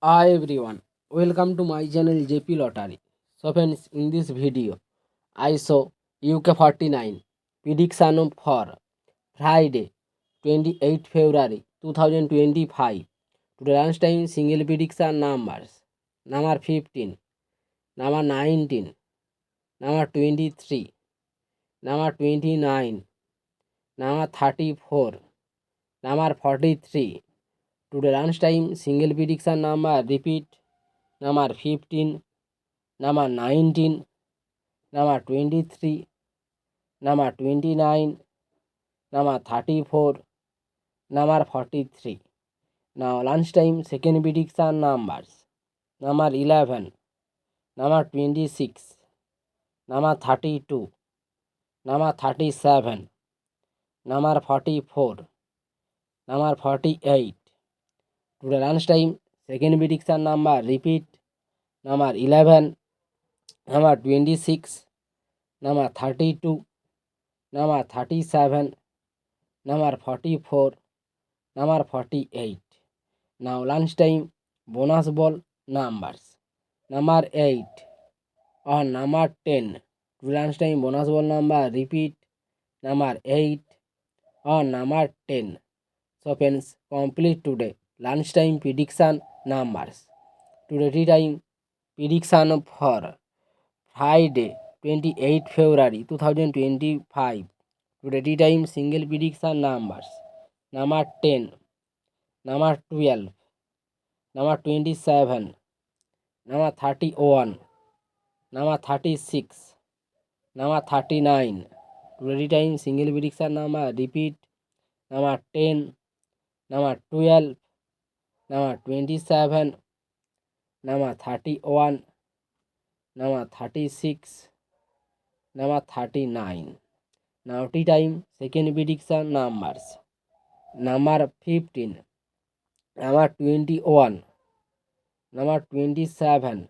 Hi everyone, welcome to my channel JP Lottery. So friends, in this video, I saw UK 49 prediction for Friday 28 February 2025. Today lunchtime single prediction numbers number 15, number 19, number 23, number 29, number 34, number 43. Today lunchtime single prediction number repeat number 15, number 19, number 23, number 29, number 34, number 43. Now lunchtime second prediction numbers number 11, number 26, number 32, number 37, number 44, number 48. Today lunchtime second prediction number repeat number 11, number 26, number 32, number 37, number 44, number 48. Now lunchtime bonus ball numbers number 8 or number 10. To lunchtime bonus ball number repeat number 8 or number 10. So friends, complete today lunchtime prediction numbers. Today tea time prediction for Friday 28 February 2025. Today tea time single prediction numbers number 10, number 12, number 27, number 31, number 36, number 39. Today time single prediction number repeat number 10, number 12, number 27, number 31, number 36, number 39. Now tea time second prediction numbers number 15, number 21, number 27,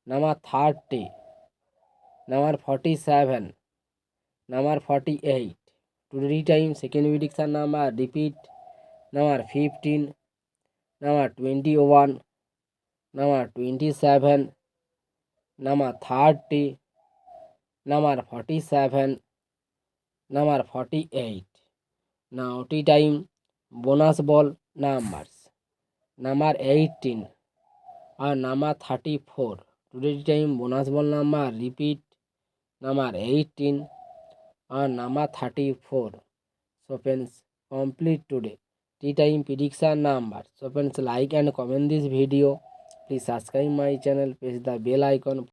number 30, number 47, number 48. Today time second prediction number repeat number 15, number 21, number 27, number 30, number 47, number 48. Now tea time bonus ball numbers number 18 or number 34. Today time bonus ball number repeat number 18 or number 34. So friends, complete today tea time prediction numbers. So friends, like and comment this video. Please subscribe my channel, press the bell icon.